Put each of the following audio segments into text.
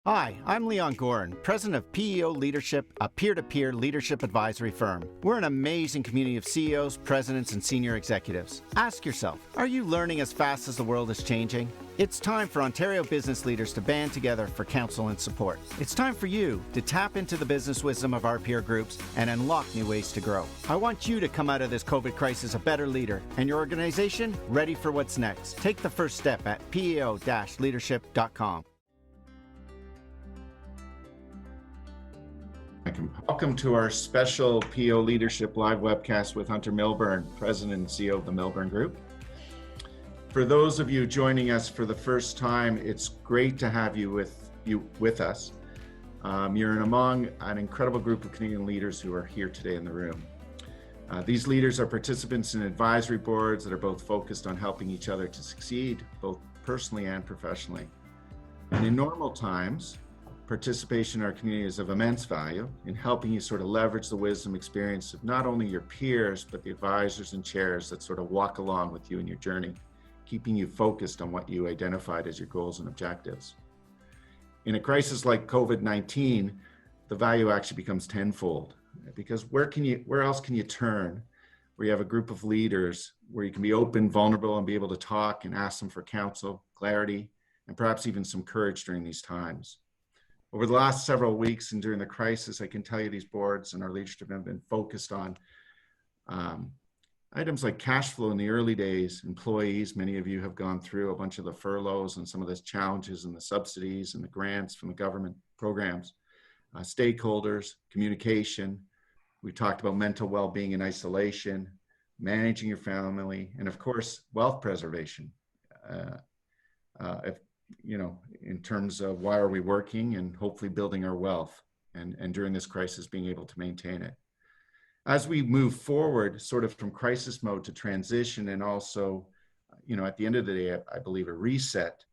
Hi, I'm Leon Gorin, president of PEO Leadership, a peer-to-peer leadership advisory firm. We're an amazing community of CEOs, presidents, and senior executives. Ask yourself, are you learning as fast as the world is changing? It's time for Ontario business leaders to band together for counsel and support. It's time for you to tap into the business wisdom of our peer groups and unlock new ways to grow. I want you to come out of this COVID crisis a better leader and your organization ready for what's next. Take the first step at peo-leadership.com. Welcome to our special PO Leadership Live webcast with Hunter Milborne, President and CEO of the Milborne Group. For those of you joining us for the first time, it's great to have you with us. You're among an incredible group of Canadian leaders who are here today in the room. These leaders are participants in advisory boards that are both focused on helping each other to succeed, both personally and professionally. And in normal times, participation in our community is of immense value in helping you sort of leverage the wisdom experience of not only your peers, but the advisors and chairs that sort of walk along with you in your journey, keeping you focused on what you identified as your goals and objectives. In a crisis like COVID-19, the value actually becomes tenfold, because where else can you turn where you have a group of leaders where you can be open, vulnerable, and be able to talk and ask them for counsel, clarity, and perhaps even some courage during these times. Over the last several weeks and during the crisis, I can tell you these boards and our leadership have been focused on items like cash flow in the early days, employees. Many of you have gone through a bunch of the furloughs and some of the challenges and the subsidies and the grants from the government programs, stakeholders, communication. We talked about mental well-being and isolation, managing your family, and of course, wealth preservation. In terms of why are we working and hopefully building our wealth and during this crisis being able to maintain it. As we move forward sort of from crisis mode to transition and also, at the end of the day, I believe a reset,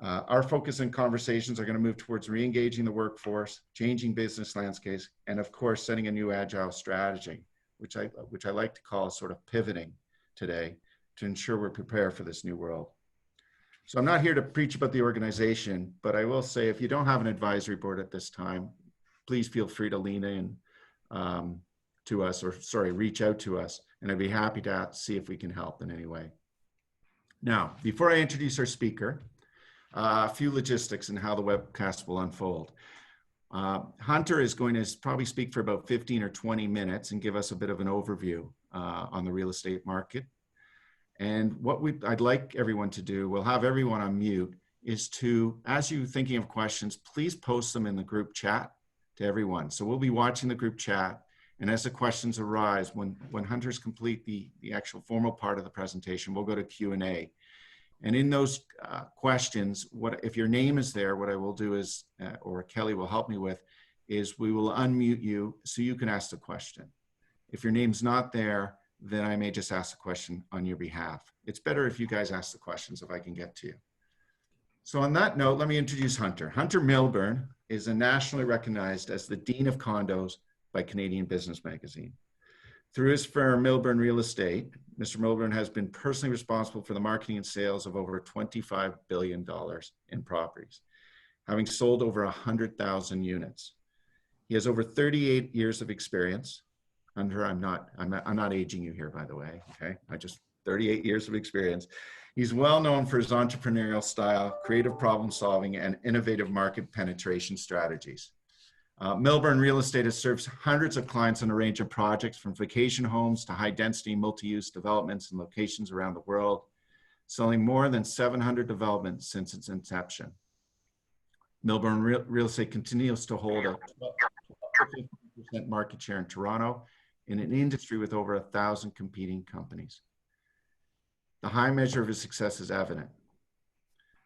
our focus and conversations are going to move towards re-engaging the workforce, changing business landscapes, and of course, setting a new agile strategy, which I like to call sort of pivoting today to ensure we're prepared for this new world. So I'm not here to preach about the organization, but I will say if you don't have an advisory board at this time, please feel free to lean in to us, reach out to us, and I'd be happy to see if we can help in any way. Now, before I introduce our speaker, a few logistics and how the webcast will unfold. Hunter is going to probably speak for about 15 or 20 minutes and give us a bit of an overview on the real estate market. And what I'd like everyone to do, we'll have everyone on mute, is to, as you're thinking of questions, please post them in the group chat to everyone. So we'll be watching the group chat, and as the questions arise, when Hunters complete the actual formal part of the presentation, we'll go to Q&A. And in those questions, if your name is there, what I will do is, or Kelly will help me with, is we will unmute you so you can ask the question. If your name's not there, then I may just ask the question on your behalf. It's better if you guys ask the questions if I can get to you. So on that note, let me introduce Hunter. Hunter Milborne is nationally recognized as the Dean of Condos by Canadian Business Magazine. Through his firm, Milborne Real Estate, Mr. Milborne has been personally responsible for the marketing and sales of over $25 billion in properties, having sold over 100,000 units. He has over 38 years of experience. Hunter, I'm not aging you here, by the way, okay? 38 years of experience. He's well known for his entrepreneurial style, creative problem solving, and innovative market penetration strategies. Milborne Real Estate has served hundreds of clients on a range of projects, from vacation homes to high density multi-use developments in locations around the world, selling more than 700 developments since its inception. Milborne Real Estate continues to hold a 12% market share in Toronto, in an industry with over 1,000 competing companies. The high measure of his success is evident.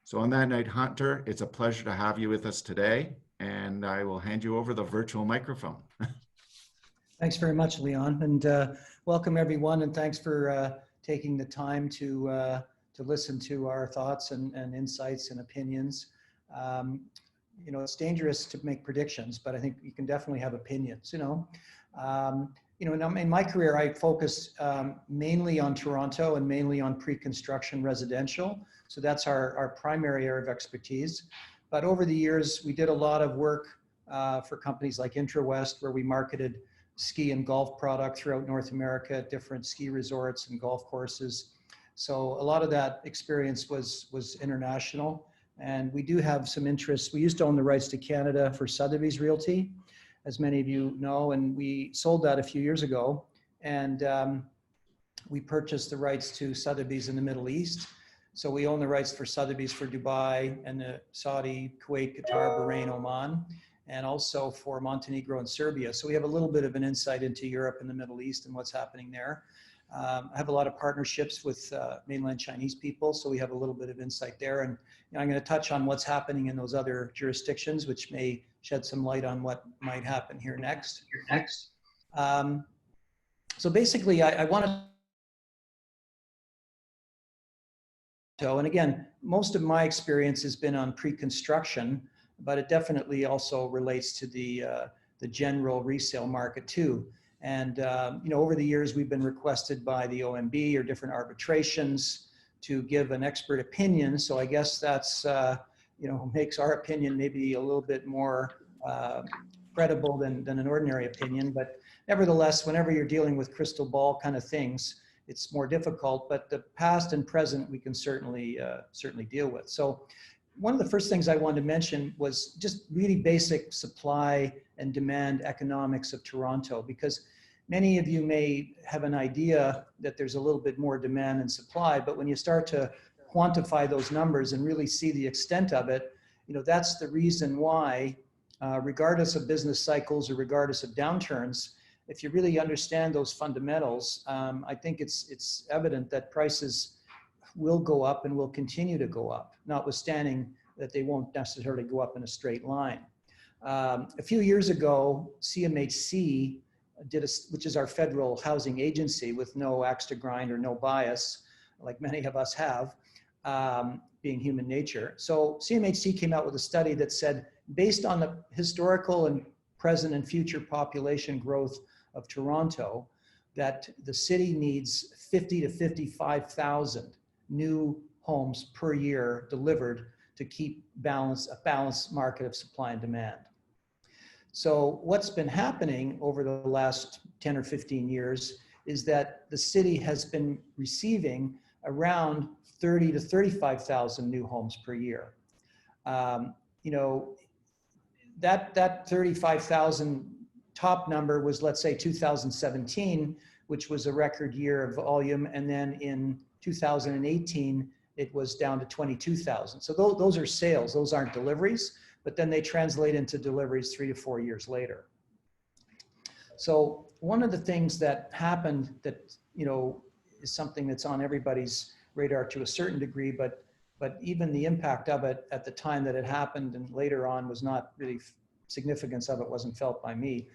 So on that night, Hunter, it's a pleasure to have you with us today, and I will hand you over the virtual microphone. Thanks very much, Leon, and welcome everyone, and thanks for taking the time to listen to our thoughts and insights and opinions. It's dangerous to make predictions, but I think you can definitely have opinions, in my career, I focus mainly on Toronto and mainly on pre-construction residential. So that's our primary area of expertise. But over the years, we did a lot of work for companies like IntraWest, where we marketed ski and golf product throughout North America at different ski resorts and golf courses. So a lot of that experience was international. And we do have some interest. We used to own the rights to Canada for Sotheby's Realty, as many of you know, and we sold that a few years ago. And we purchased the rights to Sotheby's in the Middle East. So we own the rights for Sotheby's for Dubai and the Saudi, Kuwait, Qatar, Bahrain, Oman, and also for Montenegro and Serbia. So we have a little bit of an insight into Europe and the Middle East and what's happening there. I have a lot of partnerships with mainland Chinese people, so we have a little bit of insight there. And I'm going to touch on what's happening in those other jurisdictions, which may shed some light on what might happen here next. So basically, I wanted to, and again, most of my experience has been on pre-construction, but it definitely also relates to the general resale market too. And over the years, we've been requested by the OMB or different arbitrations to give an expert opinion. So I guess that's makes our opinion maybe a little bit more credible than an ordinary opinion. But nevertheless, whenever you're dealing with crystal ball kind of things, it's more difficult. But the past and present we can certainly deal with. So one of the first things I wanted to mention was just really basic supply and demand economics of Toronto, because many of you may have an idea that there's a little bit more demand than supply, but when you start to quantify those numbers and really see the extent of it, that's the reason why, regardless of business cycles or regardless of downturns, if you really understand those fundamentals, I think it's evident that prices will go up and will continue to go up, notwithstanding that they won't necessarily go up in a straight line. A few years ago, CMHC which is our federal housing agency with no axe to grind or no bias, like many of us have, being human nature. So CMHC came out with a study that said, based on the historical and present and future population growth of Toronto, that the city needs 50 to 55,000 new homes per year delivered to keep a balanced market of supply and demand. So what's been happening over the last 10 or 15 years is that the city has been receiving around 30 to 35,000 new homes per year. That 35,000 top number was, let's say, 2017, which was a record year of volume. And then in 2018, it was down to 22,000. So those are sales, those aren't deliveries, but then they translate into deliveries 3 to 4 years later. So one of the things that happened that, is something that's on everybody's radar to a certain degree, but even the impact of it at the time that it happened and later on was not really, significance of it wasn't felt by me.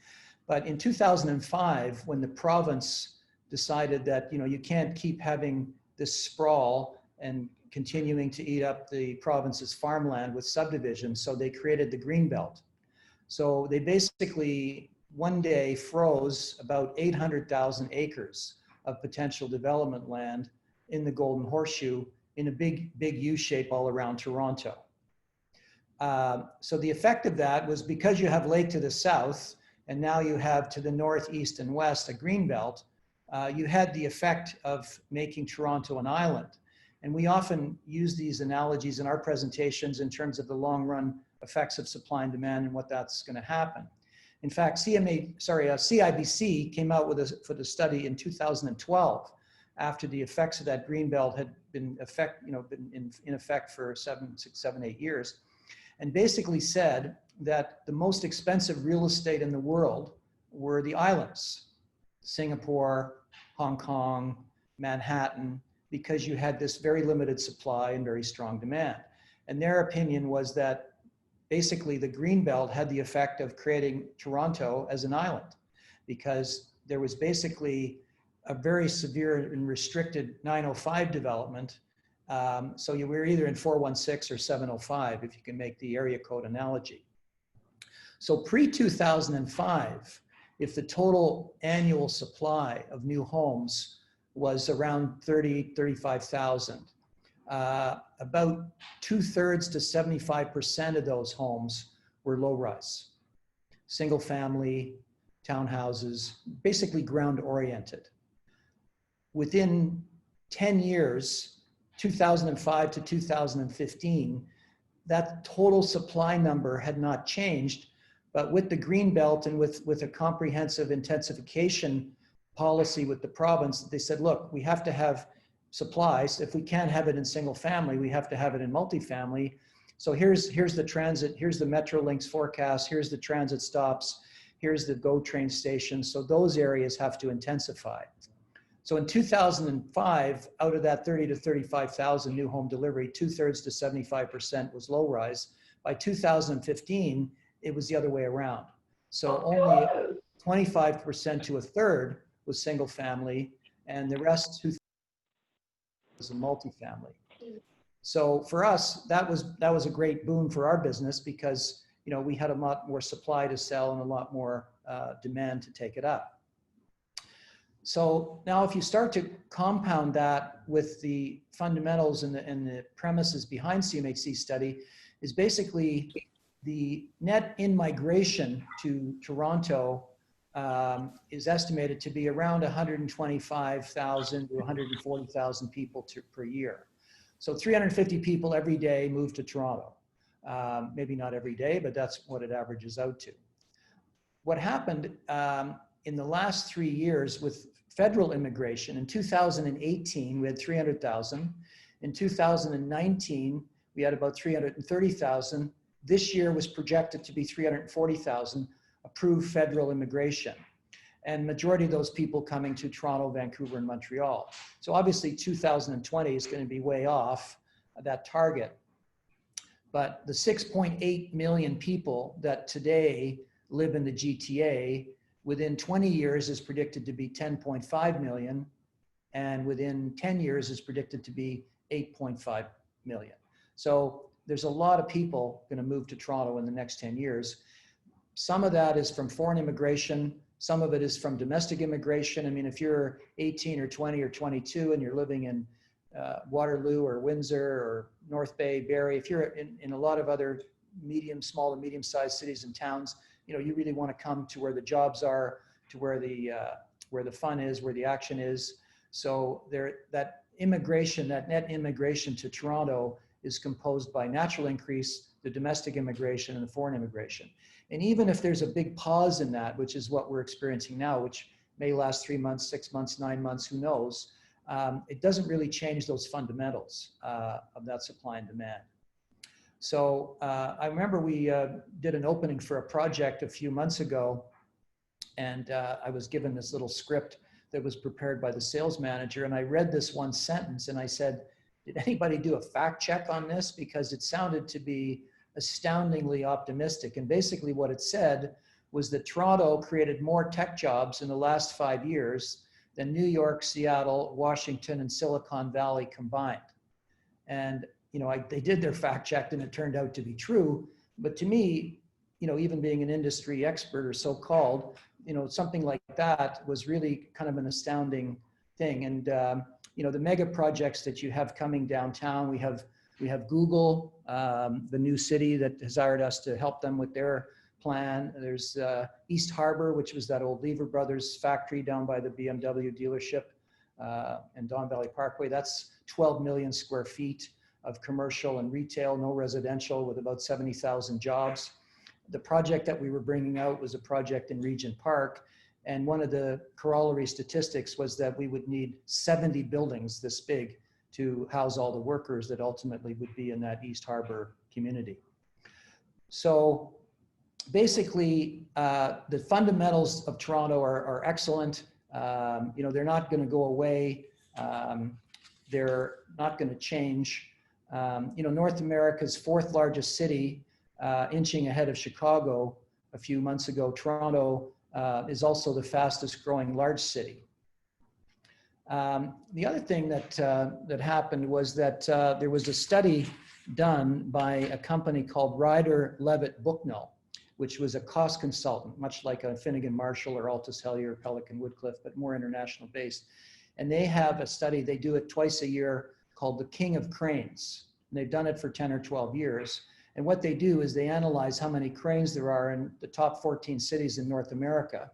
But in 2005, when the province decided that, you can't keep having this sprawl and continuing to eat up the province's farmland with subdivisions, so they created the Greenbelt. So they basically one day froze about 800,000 acres of potential development land in the Golden Horseshoe in a big U shape all around Toronto. So the effect of that was, because you have lake to the south, and now you have to the north, east, and west a Greenbelt, you had the effect of making Toronto an island. And we often use these analogies in our presentations in terms of the long run effects of supply and demand and what that's going to happen. In fact, CIBC came out for the study in 2012, after the effects of that Greenbelt had been in effect for 7, 8 years, and basically said that the most expensive real estate in the world were the islands, Singapore, Hong Kong, Manhattan, because you had this very limited supply and very strong demand. And their opinion was that basically the Greenbelt had the effect of creating Toronto as an island, because there was basically a very severe and restricted 905 development. So you were either in 416 or 705, if you can make the area code analogy. So pre-2005, if the total annual supply of new homes was around 35,000, about 2/3 to 75% of those homes were low-rise, single family, townhouses, basically ground oriented. Within 10 years, 2005 to 2015, that total supply number had not changed, but with the green belt and with a comprehensive intensification policy with the province, they said, look, we have to have supplies. If we can't have it in single family, we have to have it in multifamily. So here's the transit, here's the Metrolinx forecast, here's the transit stops, here's the GO train station. So those areas have to intensify. So in 2005, out of that 30 to 35,000 new home delivery, 2/3 to 75% was low rise. By 2015, it was the other way around. So only 25% to 1/3 was single family, and the rest was a multifamily. So for us, that was a great boon for our business because we had a lot more supply to sell and a lot more demand to take it up. So now if you start to compound that with the fundamentals and the premises behind CMHC study is basically the net in-migration to Toronto is estimated to be around 125,000 to 140,000 people per year. So 350 people every day move to Toronto. Maybe not every day, but that's what it averages out to. What happened in the last 3 years with federal immigration, in 2018, we had 300,000. In 2019, we had about 330,000. This year was projected to be 340,000 approved federal immigration. And majority of those people coming to Toronto, Vancouver, and Montreal. So obviously 2020 is going to be way off that target. But the 6.8 million people that today live in the GTA, within 20 years is predicted to be 10.5 million, and within 10 years is predicted to be 8.5 million. So there's a lot of people going to move to Toronto in the next 10 years. Some of that is from foreign immigration. Some of it is from domestic immigration. I mean, if you're 18 or 20 or 22 and you're living in Waterloo or Windsor or North Bay, Barrie, if you're in a lot of other small to medium-sized cities and towns, you really want to come to where the jobs are, to where the fun is, where the action is. So that net immigration to Toronto is composed by natural increase, the domestic immigration, and the foreign immigration. And even if there's a big pause in that, which is what we're experiencing now, which may last 3 months, 6 months, 9 months, who knows, it doesn't really change those fundamentals of that supply and demand. So I remember we did an opening for a project a few months ago, and I was given this little script that was prepared by the sales manager, and I read this one sentence and I said, did anybody do a fact check on this? Because it sounded to be astoundingly optimistic. And basically what it said was that Toronto created more tech jobs in the last 5 years than New York, Seattle, Washington, and Silicon Valley combined. And they did their fact check and it turned out to be true. But to me, even being an industry expert or so-called, something like that was really kind of an astounding thing. And, the mega projects that you have coming downtown, we have Google, the new city that has hired us to help them with their plan. There's East Harbor, which was that old Lever Brothers factory down by the BMW dealership and Don Valley Parkway. That's 12 million square feet of commercial and retail, no residential, with about 70,000 jobs. The project that we were bringing out was a project in Regent Park. And one of the corollary statistics was that we would need 70 buildings this big to house all the workers that ultimately would be in that East Harbor community. So basically, the fundamentals of Toronto are excellent. They're not going to go away. They're not going to change. North America's 4th largest city, inching ahead of Chicago a few months ago, Toronto is also the fastest growing large city. The other thing that happened was that there was a study done by a company called Ryder Levitt Bucknell, which was a cost consultant, much like a Finnegan Marshall or Altus Hellier, Pelican Woodcliff, but more international based. And they have a study, they do it twice a year, called the King of Cranes. And they've done it for 10 or 12 years. And what they do is they analyze how many cranes there are in the top 14 cities in North America.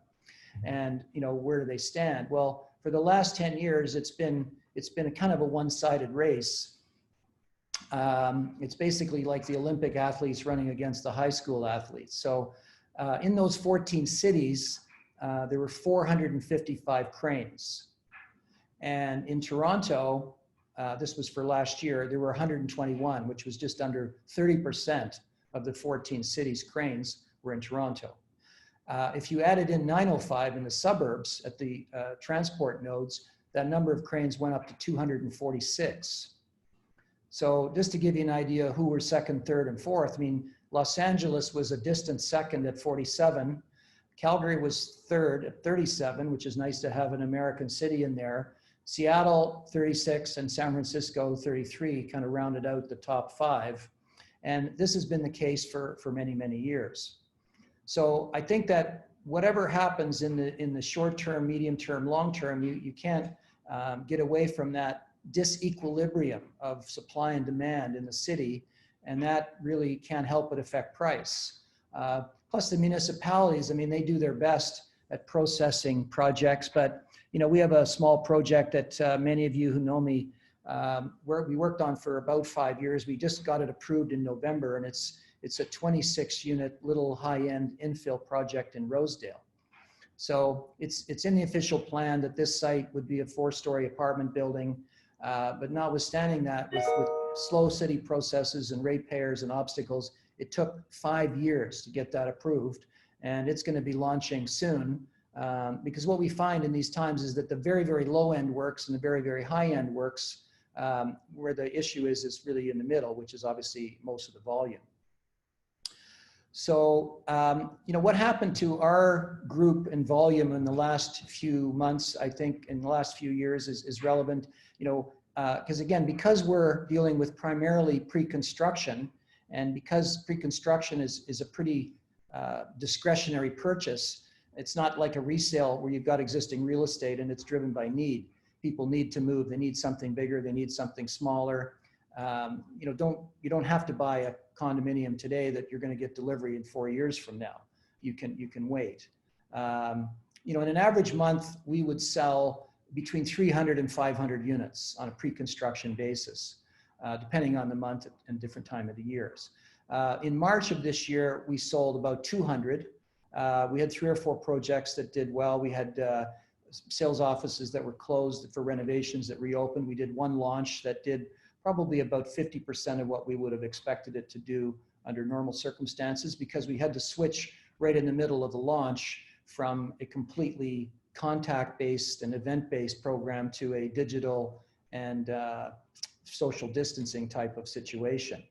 And, you know, where do they stand? Well, for the last 10 years, it's been a kind of a one-sided race. It's basically like the Olympic athletes running against the high school athletes. So in those 14 cities, there were 455 cranes. And in Toronto, this was for last year, there were 121, which was just under 30% of the 14 cities' cranes were in Toronto. If you added in 905 in the suburbs at the transport nodes, that number of cranes went up to 246. So just to give you an idea who were second, third, and fourth, I mean, Los Angeles was a distant second at 47. Calgary was third at 37, which is nice to have an American city in there. Seattle, 36, and San Francisco, 33, kind of rounded out the top 5. And this has been the case for many, many years. So I think that whatever happens in the short term, medium term, long term, you can't get away from that disequilibrium of supply and demand in the city, and that really can't help but affect price. Plus the municipalities, I mean, they do their best at processing projects, but you know, we have a small project that many of you who know me, we worked on for about 5 years. We just got it approved in November, and it's a 26 unit little high-end infill project in Rosedale. So it's in the official plan that this site would be a 4-story apartment building, but notwithstanding that, with slow city processes and ratepayers and obstacles, it took 5 years to get that approved, and it's going to be launching soon. Because what we find in these times is that the very, very low end works and the very, very high end works, where the issue is really in the middle, which is obviously most of the volume. So, you know, what happened to our group and volume in the last few months, I think in the last few years is relevant, you know, because we're dealing with primarily pre-construction, and because pre-construction is a pretty discretionary purchase. It's not like a resale where you've got existing real estate and it's driven by need. People need to move. They need something bigger. They need something smaller. You know, you don't have to buy a condominium today that you're going to get delivery in 4 years from now. You can wait. You know, in an average month, we would sell between 300 and 500 units on a pre-construction basis, depending on the month and different time of the years. In March of this year, we sold about 200. We had 3 or 4 projects that did well. We had sales offices that were closed for renovations that reopened. We did 1 launch that did probably about 50% of what we would have expected it to do under normal circumstances, because we had to switch right in the middle of the launch from a completely contact-based and event-based program to a digital and social distancing type of situation.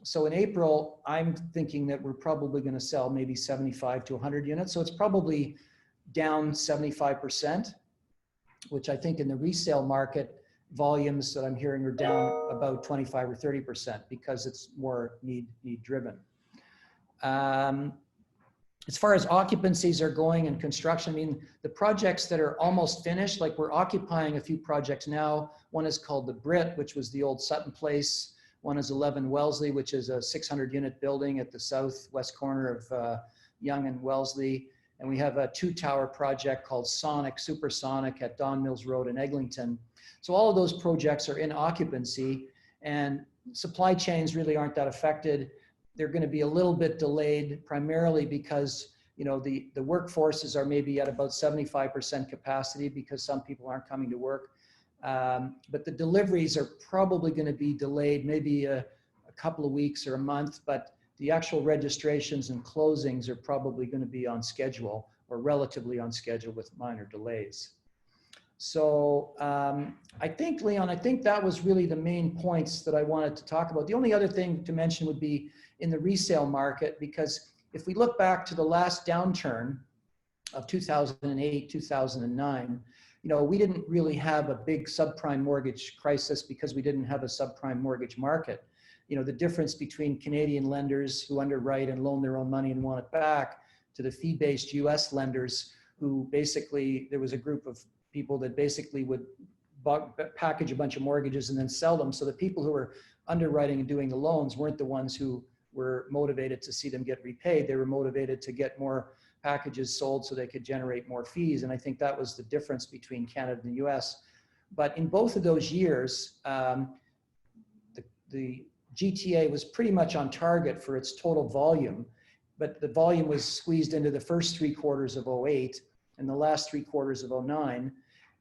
So in April, I'm thinking that we're probably going to sell maybe 75 to 100 units. So it's probably down 75%, which I think in the resale market, volumes that I'm hearing are down about 25 or 30% because it's more need driven. As far as occupancies are going and construction, I mean, the projects that are almost finished, like we're occupying a few projects now. One is called the Brit, which was the old Sutton Place. One is 11 Wellesley, which is a 600 unit building at the southwest corner of Yonge and Wellesley. And we have a 2-tower project called Supersonic at Don Mills Road in Eglinton. So all of those projects are in occupancy, and supply chains really aren't that affected. They're going to be a little bit delayed, primarily because, you know, the workforces are maybe at about 75% capacity because some people aren't coming to work. But the deliveries are probably going to be delayed maybe a couple of weeks or a month, but the actual registrations and closings are probably going to be on schedule or relatively on schedule with minor delays. So I think, Leon, I think that was really the main points that I wanted to talk about. The only other thing to mention would be in the resale market, because if we look back to the last downturn of 2008, 2009, you know, we didn't really have a big subprime mortgage crisis because we didn't have a subprime mortgage market. You know, the difference between Canadian lenders who underwrite and loan their own money and want it back to the fee-based US lenders who basically, there was a group of people that basically would package a bunch of mortgages and then sell them. So the people who were underwriting and doing the loans weren't the ones who were motivated to see them get repaid. They were motivated to get more packages sold so they could generate more fees. And I think that was the difference between Canada and the US. But in both of those years, the GTA was pretty much on target for its total volume, but the volume was squeezed into the first 3 quarters of '08 and the last 3 quarters of '09.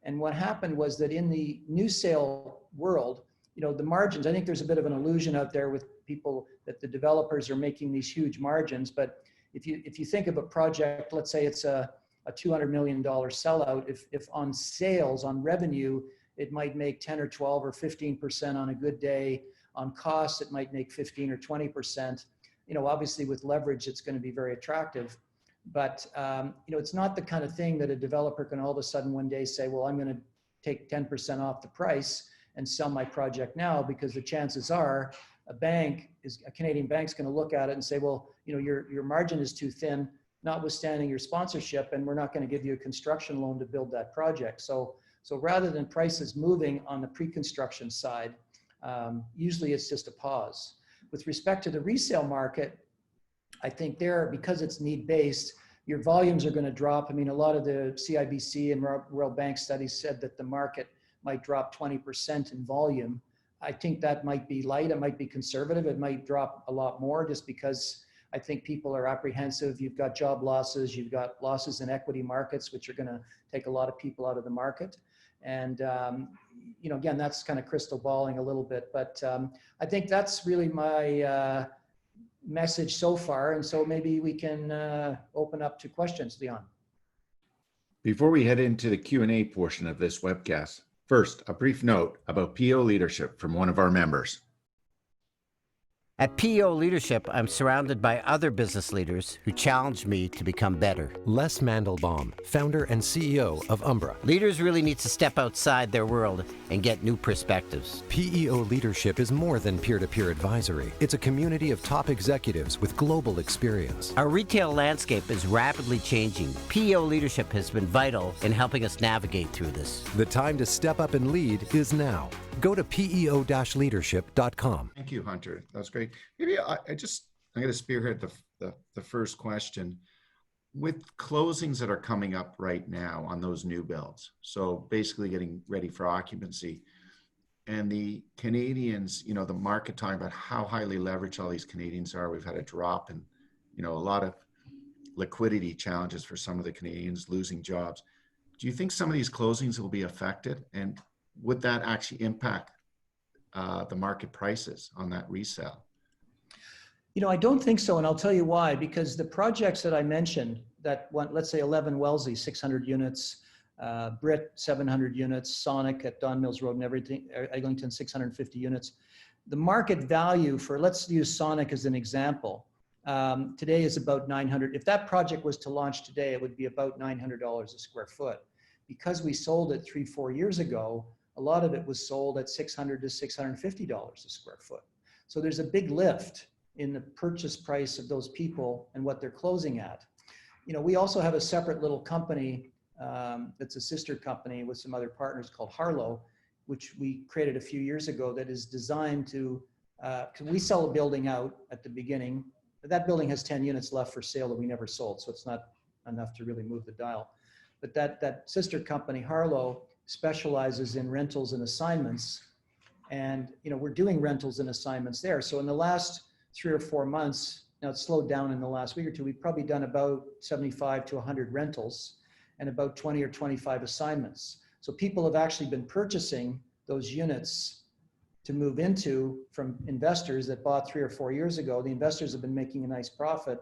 And what happened was that in the new sale world, the margins, I think there's a bit of an illusion out there with people that the developers are making these huge margins. But if you think of a project, let's say it's a $200 million sellout, if on sales, on revenue, it might make 10 or 12 or 15% on a good day. On costs, it might make 15 or 20%. Obviously with leverage, it's going to be very attractive. But, it's not the kind of thing that a developer can all of a sudden one day say, well, I'm going to take 10% off the price and sell my project now, because the chances are a Canadian bank's going to look at it and say, well, your margin is too thin, notwithstanding your sponsorship, and we're not going to give you a construction loan to build that project. So rather than prices moving on the pre-construction side, usually it's just a pause. With respect to the resale market, I think because it's need-based, your volumes are going to drop. I mean, a lot of the CIBC and World Bank studies said that the market might drop 20% in volume. I think that might be light. It might be conservative. It might drop a lot more just because I think people are apprehensive. You've got job losses. You've got losses in equity markets, which are going to take a lot of people out of the market. And, again, that's kind of crystal balling a little bit. But I think that's really my message so far. And so maybe we can open up to questions, Leon. Before we head into the Q&A portion of this webcast, first, a brief note about PEO leadership from one of our members. At PEO Leadership, I'm surrounded by other business leaders who challenge me to become better. Les Mandelbaum, founder and CEO of Umbra. Leaders really need to step outside their world and get new perspectives. PEO Leadership is more than peer-to-peer advisory. It's a community of top executives with global experience. Our retail landscape is rapidly changing. PEO Leadership has been vital in helping us navigate through this. The time to step up and lead is now. Go to peo-leadership.com. Thank you, Hunter. That was great. Maybe I'm going to spearhead the first question. With closings that are coming up right now on those new builds, so basically getting ready for occupancy, and the Canadians, the market talking about how highly leveraged all these Canadians are. We've had a drop in, a lot of liquidity challenges for some of the Canadians losing jobs. Do you think some of these closings will be affected? And would that actually impact the market prices on that resale? I don't think so, and I'll tell you why. Because the projects that I mentioned, that one, let's say 11 Wellesley, 600 units, Brit, 700 units, Sonic at Don Mills Road and everything, Eglinton, 650 units. The market value for, let's use Sonic as an example, today is about 900. If that project was to launch today, it would be about $900 a square foot. Because we sold it 3-4 years ago, a lot of it was sold at $600 to $650 a square foot. So there's a big lift in the purchase price of those people and what they're closing at. We also have a separate little company that's a sister company with some other partners called Harlow, which we created a few years ago, that is designed to, we sell a building out at the beginning. That building has 10 units left for sale that we never sold, so it's not enough to really move the dial. But that sister company, Harlow, specializes in rentals and assignments. And, we're doing rentals and assignments there. So in the last 3 or 4 months, now it's slowed down in the last week or two, we've probably done about 75 to 100 rentals and about 20 or 25 assignments. So people have actually been purchasing those units to move into from investors that bought 3 or 4 years ago. The investors have been making a nice profit.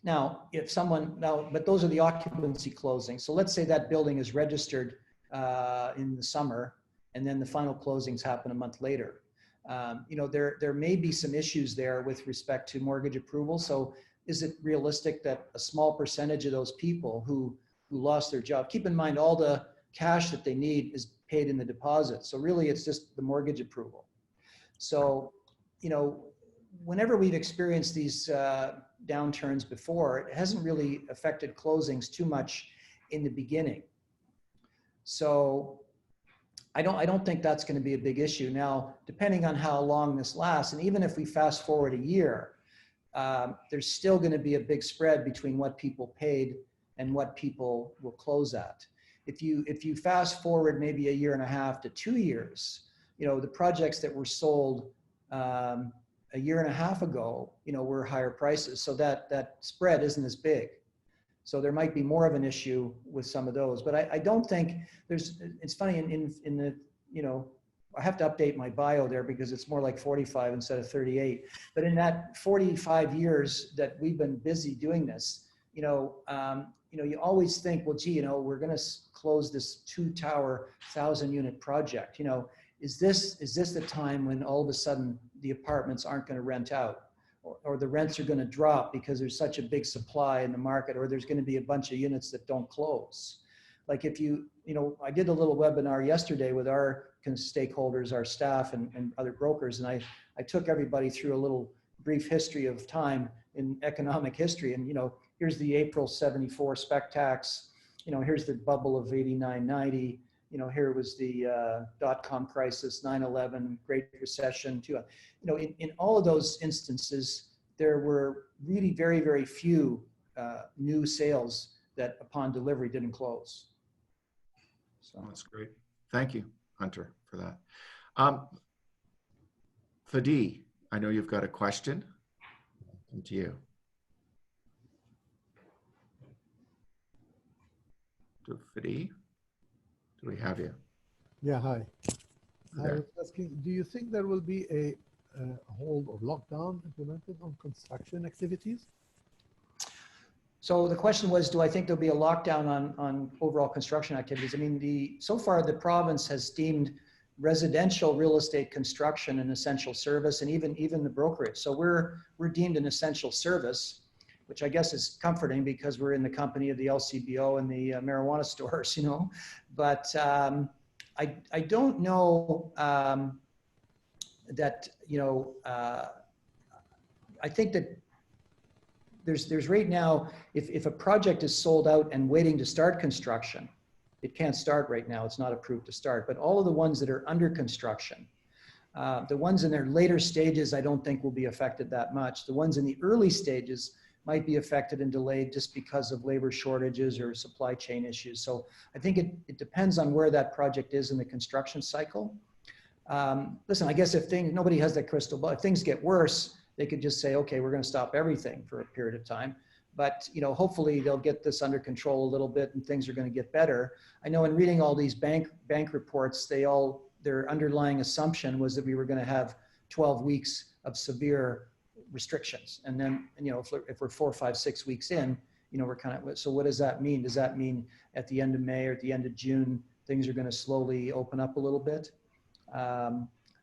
Now, but those are the occupancy closings. So let's say that building is registered in the summer, and then the final closings happen a month later. There may be some issues there with respect to mortgage approval. So is it realistic that a small percentage of those people who lost their job, keep in mind all the cash that they need is paid in the deposit. So really it's just the mortgage approval. So, whenever we've experienced these downturns before, it hasn't really affected closings too much in the beginning. So I don't think that's going to be a big issue. Now, depending on how long this lasts, and even if we fast forward a year, there's still going to be a big spread between what people paid and what people will close at. If you fast forward maybe a year and a half to 2 years, you know, the projects that were sold a year and a half ago, you know, were higher prices. So that spread isn't as big. So there might be more of an issue with some of those, but I don't think it's funny in the, you know, I have to update my bio there because it's more like 45 instead of 38. But in that 45 years that we've been busy doing this, you know, you always think, well, gee, you know, we're going to close this 2-tower 1,000-unit project. You know, is this the time when all of a sudden the apartments aren't going to rent out? Or the rents are going to drop because there's such a big supply in the market, or there's going to be a bunch of units that don't close. Like if you know, I did a little webinar yesterday with our stakeholders, our staff and other brokers, and I took everybody through a little brief history of time in economic history. And, you know, here's the April 74 spec tax, you know, here's the bubble of 89, 90, you know, here was the dot-com crisis, 9/11, Great Recession, too. You know, in all of those instances, there were really very, very few new sales that upon delivery didn't close. So that's great. Thank you, Hunter, for that. Fadi, I know you've got a question. To you. To Fadi. Do we have you? Yeah, hi. I There. was asking, do you think there will be a hold or lockdown implemented on construction activities? So the question was, do I think there'll be a lockdown on overall construction activities? I mean, so far the province has deemed residential real estate construction an essential service, and even the brokerage. So we're deemed an essential service, which I guess is comforting because we're in the company of the LCBO and the marijuana stores, you know. But I don't know that, you know, I think that there's right now, if a project is sold out and waiting to start construction, it can't start right now. It's not approved to start. But all of the ones that are under construction, the ones in their later stages, I don't think will be affected that much. The ones in the early stages might be affected and delayed just because of labor shortages or supply chain issues. So I think it depends on where that project is in the construction cycle. Listen, I guess nobody has that crystal ball. If things get worse, they could just say, okay, we're going to stop everything for a period of time. But, you know, hopefully they'll get this under control a little bit and things are going to get better. I know in reading all these bank reports, their underlying assumption was that we were going to have 12 weeks of severe restrictions. And then, you know, if we're 4, 5, 6 weeks in, you know, we're kind of, so what does that mean? Does that mean at the end of May or at the end of June, things are going to slowly open up a little bit?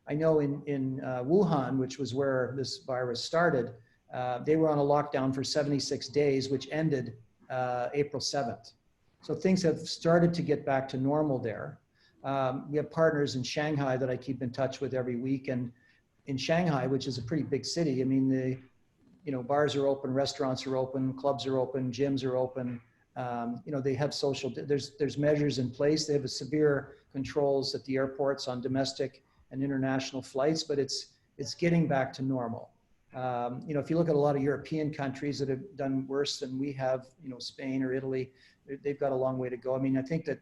I know in Wuhan, which was where this virus started, they were on a lockdown for 76 days, which ended April 7th. So things have started to get back to normal there. We have partners in Shanghai that I keep in touch with every week. And in Shanghai, which is a pretty big city, I mean, you know, bars are open, restaurants are open, clubs are open, gyms are open. You know, they have there's measures in place. They have severe controls at the airports on domestic and international flights, but it's getting back to normal. You know, if you look at a lot of European countries that have done worse than we have, you know, Spain or Italy, they've got a long way to go. I mean, I think that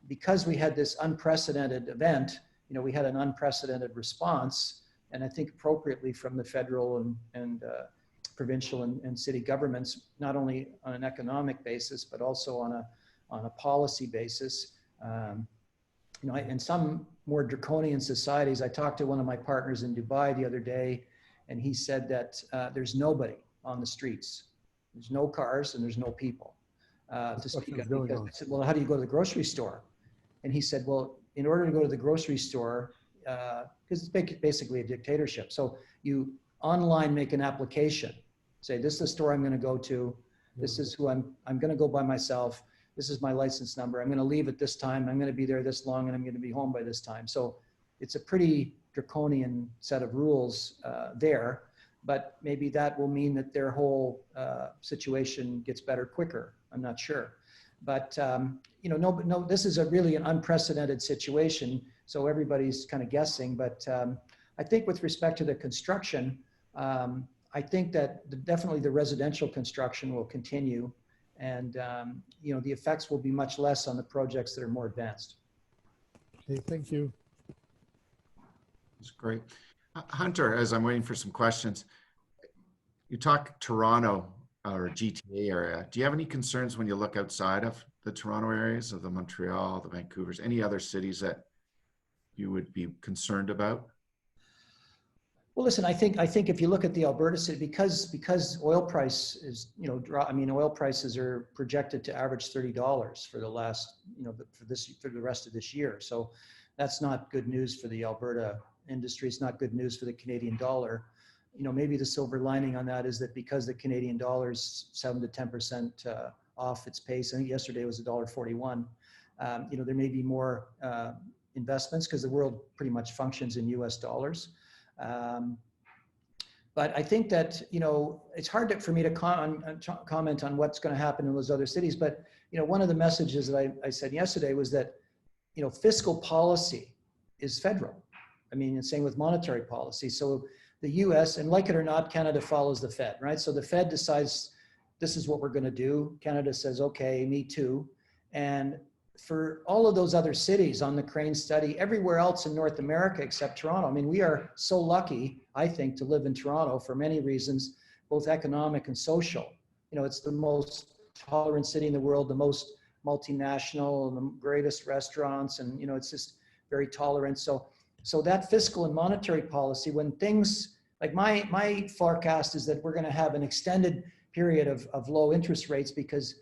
because we had this unprecedented event, you know, we had an unprecedented response, and I think appropriately from the federal and provincial and city governments, not only on an economic basis, but also on a policy basis. You know, in some more draconian societies, I talked to one of my partners in Dubai the other day, and he said that there's nobody on the streets. There's no cars and there's no people to speak of. Because I said, well, how do you go to the grocery store? And he said, well, in order to go to the grocery store, because it's basically a dictatorship. So you online make an application, say, this is the store I'm going to go to. This is who I'm going to go by myself. This is my license number. I'm going to leave at this time. I'm going to be there this long, and I'm going to be home by this time. So it's a pretty draconian set of rules there, but maybe that will mean that their whole situation gets better quicker. I'm not sure. But you know, no, this is really an unprecedented situation. So everybody's kind of guessing. But I think with respect to the construction, I think that definitely the residential construction will continue, and you know, the effects will be much less on the projects that are more advanced. Okay, thank you. That's great. Hunter, as I'm waiting for some questions, you talk Toronto or GTA area. Do you have any concerns when you look outside of the Toronto areas, of the Montreal, the Vancouvers, any other cities that you would be concerned about? Well, listen, I think if you look at the Alberta city, because oil price is, you know, I mean, oil prices are projected to average $30 for the last, you know, for the rest of this year. So that's not good news for the Alberta industry. It's not good news for the Canadian dollar. You know, maybe the silver lining on that is that because the Canadian dollar is 7 to 10% off its pace. I think yesterday was $1.41. You know, there may be more investments because the world pretty much functions in US dollars. But I think that, you know, it's hard for me to comment on what's going to happen in those other cities. But, you know, one of the messages that I said yesterday was that, you know, fiscal policy is federal. I mean, and same with monetary policy. So the US, and like it or not, Canada follows the Fed, right? So the Fed decides this is what we're going to do. Canada says, okay, me too. And for all of those other cities on the Crane study, everywhere else in North America except Toronto, I mean, we are so lucky, I think, to live in Toronto for many reasons, both economic and social. You know, it's the most tolerant city in the world, the most multinational, and the greatest restaurants, and, you know, it's just very tolerant. So that fiscal and monetary policy, when things, like my forecast is that we're going to have an extended period of low interest rates, because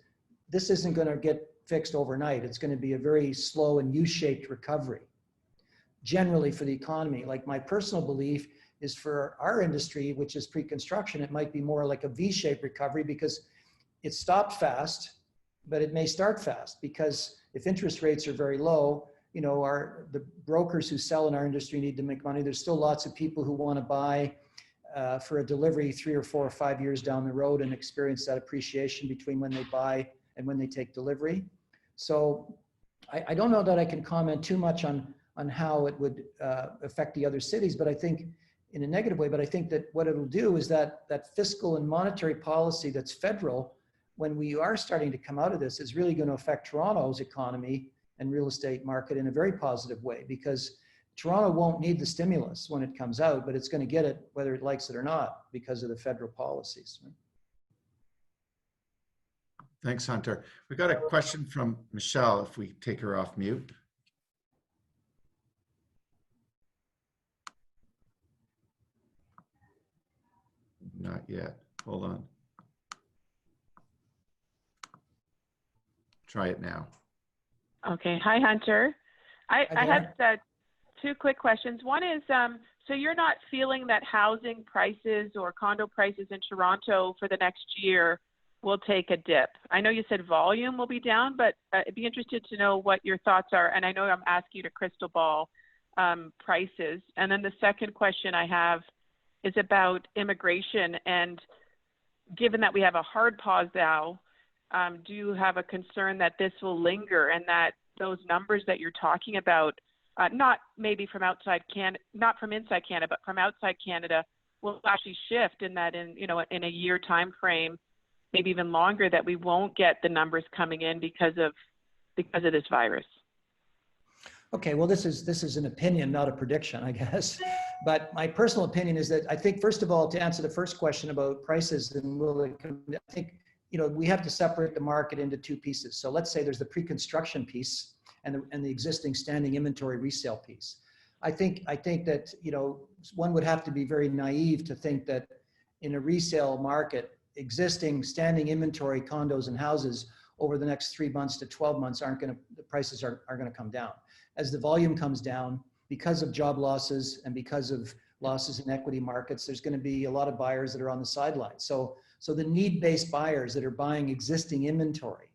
this isn't going to get fixed overnight. It's going to be a very slow and U-shaped recovery generally for the economy. Like, my personal belief is for our industry, which is pre-construction, it might be more like a V-shaped recovery, because it stopped fast, but it may start fast, because if interest rates are very low, you know, the brokers who sell in our industry need to make money. There's still lots of people who want to buy for a delivery 3 or 4 or 5 years down the road and experience that appreciation between when they buy and when they take delivery. So I don't know that I can comment too much on how it would affect the other cities, but I think in a negative way, but I think that what it'll do is that fiscal and monetary policy that's federal, when we are starting to come out of this, is really going to affect Toronto's economy and real estate market in a very positive way, because Toronto won't need the stimulus when it comes out, but it's going to get it whether it likes it or not because of the federal policies. Thanks, Hunter. We got a question from Michelle, if we take her off mute. Not yet. Hold on. Try it now. Okay. Hi, Hunter. I had 2 quick questions. One is, so you're not feeling that housing prices or condo prices in Toronto for the next year will take a dip? I know you said volume will be down, but I'd be interested to know what your thoughts are. And I know I'm asking you to crystal ball prices. And then the second question I have is about immigration. And given that we have a hard pause now, do you have a concern that this will linger and that those numbers that you're talking about, not maybe from outside Canada, not from inside Canada, but from outside Canada, will actually shift in that in a year time frame, maybe even longer, that we won't get the numbers coming in because of this virus? Okay, well, this is an opinion, not a prediction, I guess. But my personal opinion is that I think, first of all, to answer the first question about prices and I think, you know, we have to separate the market into 2 pieces. So let's say there's the pre-construction piece and the existing standing inventory resale piece. I think that, you know, one would have to be very naive to think that in a resale market, existing standing inventory condos and houses over the next 3 months to 12 months the prices are going to come down. As the volume comes down, because of job losses and because of losses in equity markets, there's going to be a lot of buyers that are on the sidelines. So the need-based buyers that are buying existing inventory,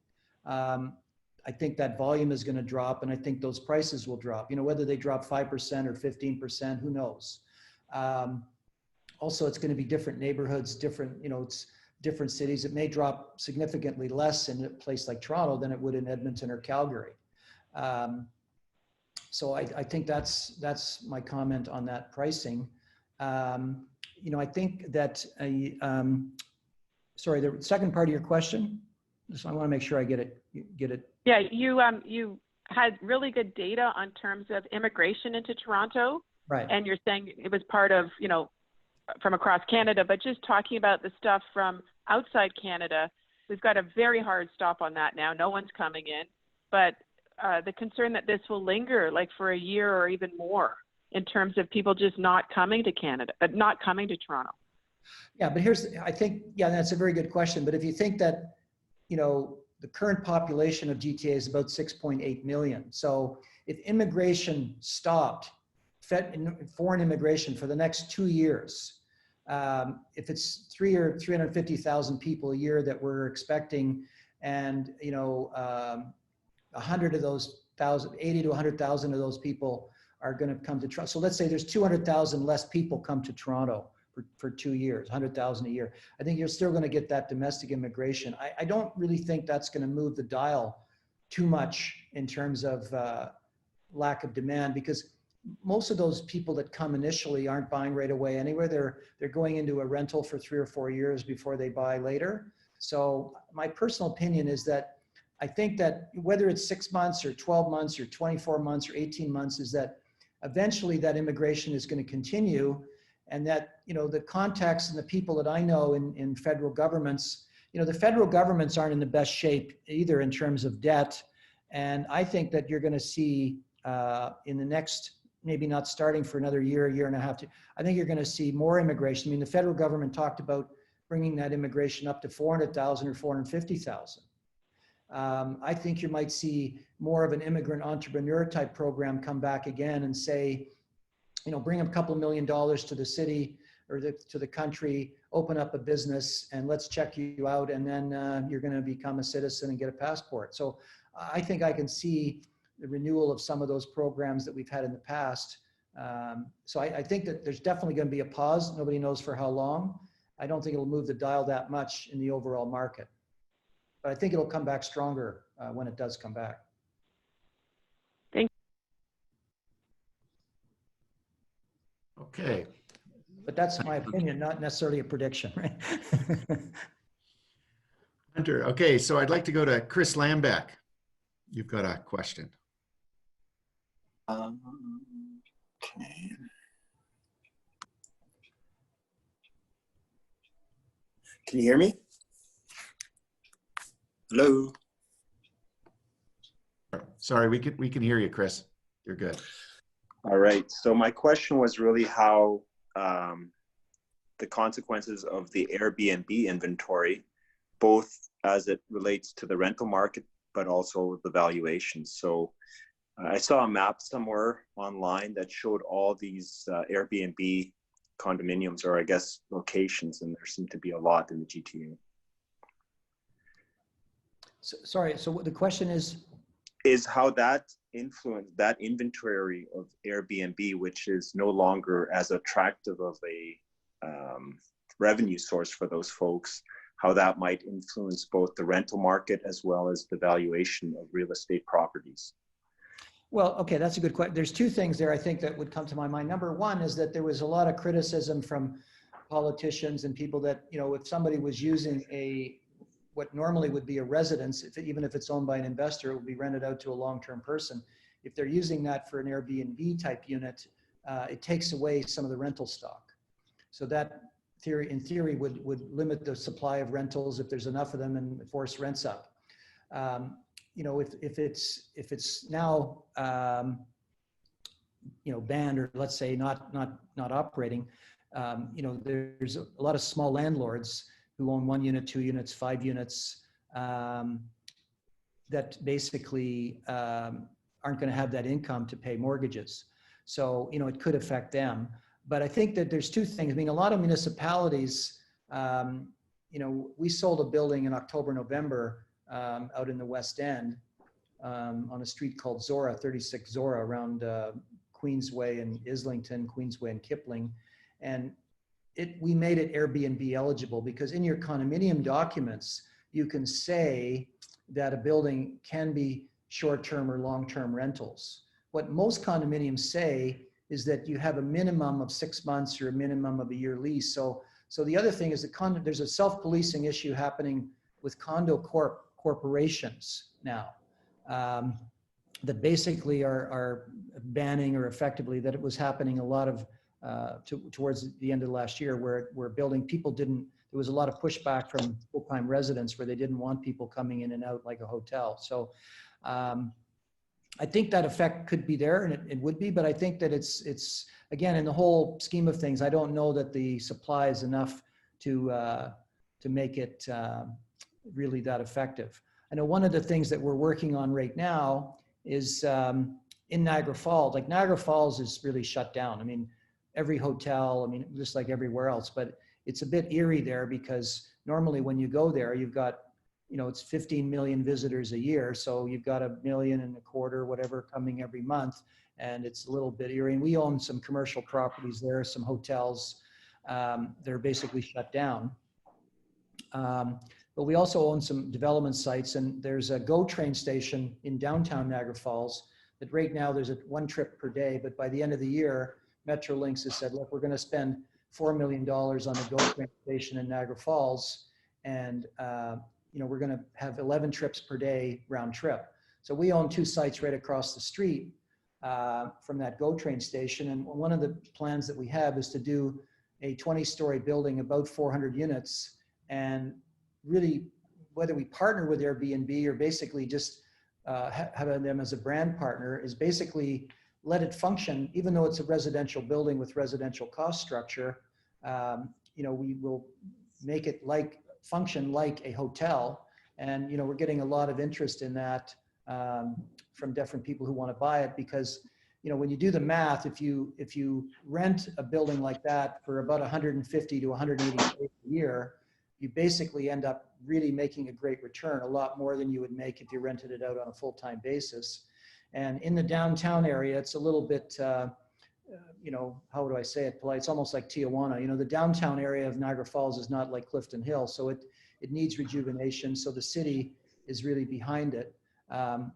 I think that volume is going to drop, and I think those prices will drop. You know, whether they drop 5% or 15%, who knows? Also, it's going to be different neighborhoods, different, you know, different cities. It may drop significantly less in a place like Toronto than it would in Edmonton or Calgary. So I think that's my comment on that pricing. You know, I think that, sorry, the second part of your question, just, I want to make sure I get it. Yeah, you had really good data on terms of immigration into Toronto. Right. And you're saying it was part of, you know, from across Canada, but just talking about the stuff from outside Canada, we've got a very hard stop on that now. No one's coming in, but the concern that this will linger like for a year or even more in terms of people just not coming to Canada, not coming to Toronto. Yeah, but I think, yeah, that's a very good question. But if you think that, you know, the current population of GTA is about 6.8 million. So if immigration stopped, foreign immigration for the next 2 years, if it's 350,000 people a year that we're expecting, and, you know, 100 of those 80 to 100,000 of those people are going to come to Toronto. So let's say there's 200,000 less people come to Toronto for 2 years, 100,000 a year. I think you're still going to get that domestic immigration. I don't really think that's going to move the dial too much in terms of lack of demand, because most of those people that come initially aren't buying right away anywhere. They're going into a rental for 3 or 4 years before they buy later. So my personal opinion is that I think that whether it's 6 months or 12 months or 24 months or 18 months, is that eventually that immigration is going to continue, and that, you know, the contacts and the people that I know in federal governments, you know, the federal governments aren't in the best shape either in terms of debt. And I think that you're going to see in the next, maybe not starting for another year and a half, I think you're going to see more immigration. I mean, the federal government talked about bringing that immigration up to 400,000 or 450,000. I think you might see more of an immigrant entrepreneur type program come back again and say, you know, bring a couple $1 million to the city or to the country, open up a business, and let's check you out, and then you're going to become a citizen and get a passport. So I think I can see the renewal of some of those programs that we've had in the past. So I think that there's definitely going to be a pause. Nobody knows for how long. I don't think it'll move the dial that much in the overall market, but I think it'll come back stronger when it does come back. Okay. But that's my opinion, not necessarily a prediction, right? Hunter, okay, so I'd like to go to Chris Lambeck. You've got a question. Okay. Can you hear me? Hello? Sorry, we can hear you, Chris. You're good. All right. So my question was really how the consequences of the Airbnb inventory, both as it relates to the rental market, but also the valuations. So I saw a map somewhere online that showed all these Airbnb condominiums, or I guess locations, and there seemed to be a lot in the GTA. So, sorry, so the question is how that influenced that inventory of Airbnb, which is no longer as attractive of a revenue source for those folks, how that might influence both the rental market as well as the valuation of real estate properties. Well, okay, that's a good question. There's two things there I think that would come to my mind. Number one is that there was a lot of criticism from politicians and people that, you know, if somebody was using what normally would be a residence, even if it's owned by an investor, it would be rented out to a long-term person. If they're using that for an Airbnb type unit, it takes away some of the rental stock. So that in theory would limit the supply of rentals if there's enough of them and force rents up. You know, if it's now you know, banned, or let's say not operating, you know, there's a lot of small landlords who own 1 unit, 2 units, 5 units, that basically aren't going to have that income to pay mortgages. So, you know, it could affect them. But I think that there's two things. I mean, a lot of municipalities, you know, we sold a building in October, November, out in the West End, on a street called Zora, 36 Zora, around Queensway and Islington, Queensway and Kipling. And we made it Airbnb eligible because in your condominium documents, you can say that a building can be short-term or long-term rentals. What most condominiums say is that you have a minimum of 6 months or a minimum of a year lease. So the other thing is that there's a self-policing issue happening with condo corporations now that basically are banning, or effectively that it was happening a lot of towards the end of last year where building people didn't, there was a lot of pushback from full-time residents where they didn't want people coming in and out like a hotel. So I think that effect could be there, and it would be, but I think that it's again, in the whole scheme of things, I don't know that the supply is enough to make it really that effective. I know one of the things that we're working on right now is in Niagara Falls. Like Niagara Falls is really shut down. I mean, every hotel, I mean, just like everywhere else, but it's a bit eerie there because normally when you go there, you've got, you know, it's 15 million visitors a year. So you've got 1.25 million, whatever, coming every month. And it's a little bit eerie. And we own some commercial properties there, some hotels that are basically shut down. But we also own some development sites, and there's a GO train station in downtown Niagara Falls that right now there's one trip per day, but by the end of the year, Metrolinx has said, look, we're gonna spend $4 million on the GO train station in Niagara Falls, and you know, we're gonna have 11 trips per day round trip. So we own 2 sites right across the street from that GO train station, and one of the plans that we have is to do a 20-story building, about 400 units, and really, whether we partner with Airbnb or basically just have them as a brand partner, is basically let it function, even though it's a residential building with residential cost structure. You know, we will make it function like a hotel, and you know, we're getting a lot of interest in that from different people who want to buy it, because you know, when you do the math, if you rent a building like that for about 150 to 180 days a year, you basically end up really making a great return, a lot more than you would make if you rented it out on a full-time basis. And in the downtown area, it's a little bit, you know, how do I say it polite? It's almost like Tijuana. You know, the downtown area of Niagara Falls is not like Clifton Hill, so it needs rejuvenation. So the city is really behind it.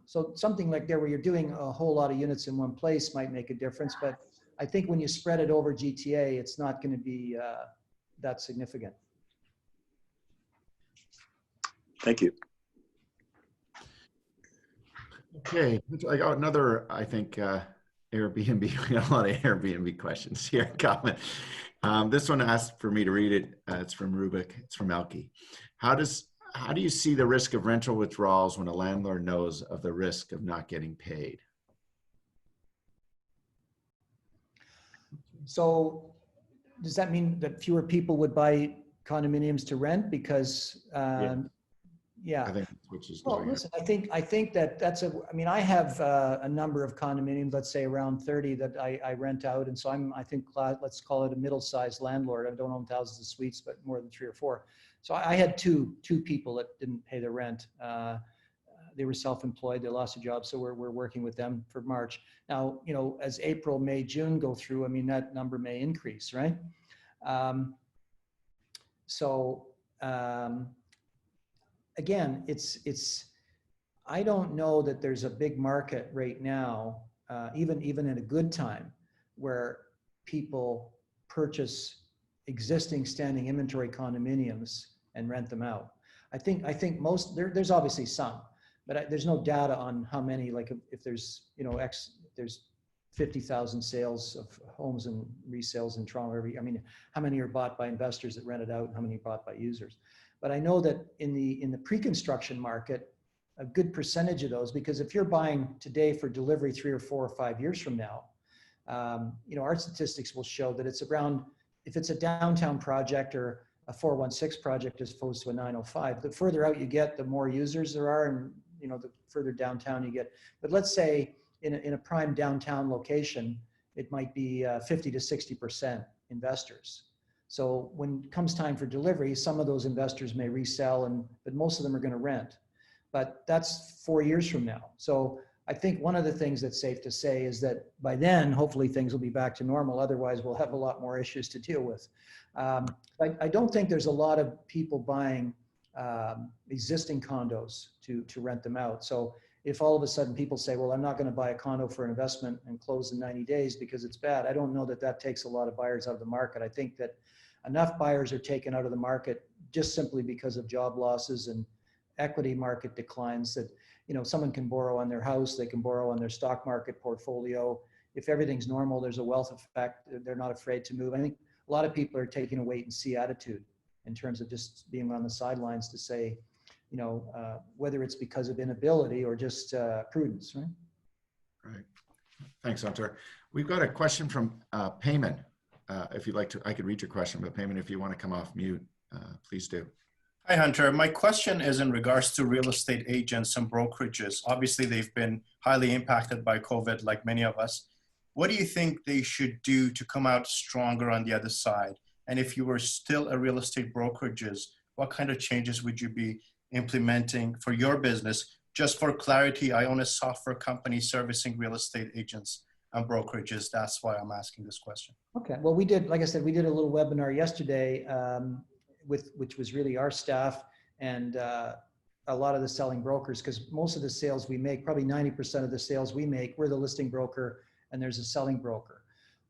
So something like there where you're doing a whole lot of units in one place might make a difference, but I think when you spread it over GTA, it's not going to be that significant. Thank you. Okay, I got another, I think, Airbnb. We got a lot of Airbnb questions here. Comment. This one asked for me to read it. It's from Rubik. It's from Elke. How do you see the risk of rental withdrawals when a landlord knows of the risk of not getting paid? So does that mean that fewer people would buy condominiums to rent because yeah. I think that's what she's Well, going listen, I think that's I mean, I have a number of condominiums, let's say around 30 that I rent out. And so I think, let's call it a middle-sized landlord. I don't own thousands of suites, but more than 3 or 4. So I had two people that didn't pay their rent. They were self-employed, they lost a job. So we're working with them for March. Now, you know, as April, May, June go through, I mean, that number may increase, right? Again, I don't know that there's a big market right now, even in a good time, where people purchase existing standing inventory condominiums and rent them out. I think most, there's obviously some, but there's no data on how many, like if there's, you know, there's 50,000 sales of homes and resales in Toronto I mean, how many are bought by investors that rent it out and how many are bought by users? But I know that in the pre-construction market, a good percentage of those, because if you're buying today for delivery 3 or 4 or 5 years from now, you know, our statistics will show that it's around, if it's a downtown project or a 416 project as opposed to a 905, the further out you get, the more users there are, and you know, the further downtown you get. But let's say in a prime downtown location, it might be 50 to 60% investors. So when it comes time for delivery, some of those investors may resell, but most of them are going to rent. But that's 4 years from now. So I think one of the things that's safe to say is that by then, hopefully things will be back to normal. Otherwise, we'll have a lot more issues to deal with. I don't think there's a lot of people buying existing condos to rent them out. So if all of a sudden people say, well, I'm not going to buy a condo for an investment and close in 90 days because it's bad, I don't know that that takes a lot of buyers out of the market. I think that enough buyers are taken out of the market just simply because of job losses and equity market declines that, you know, someone can borrow on their house, they can borrow on their stock market portfolio. If everything's normal, there's a wealth effect. They're not afraid to move. I think a lot of people are taking a wait and see attitude in terms of just being on the sidelines to say, you know, whether it's because of inability or just prudence, right? Right. Thanks, Hunter. We've got a question from Payman. If you'd like to, I could read your question, but Payman, if you want to come off mute, please do. Hi, Hunter. My question is in regards to real estate agents and brokerages. Obviously, they've been highly impacted by COVID, like many of us. What do you think they should do to come out stronger on the other side? And if you were still a real estate brokerages, what kind of changes would you be implementing for your business? Just for clarity, I own a software company servicing real estate agents and brokerages. That's why I'm asking this question. Okay. Well, we did, like I said, we did a little webinar yesterday which was really our staff and a lot of the selling brokers, because most of the sales we make, probably 90% of the sales we make, we're the listing broker and there's a selling broker.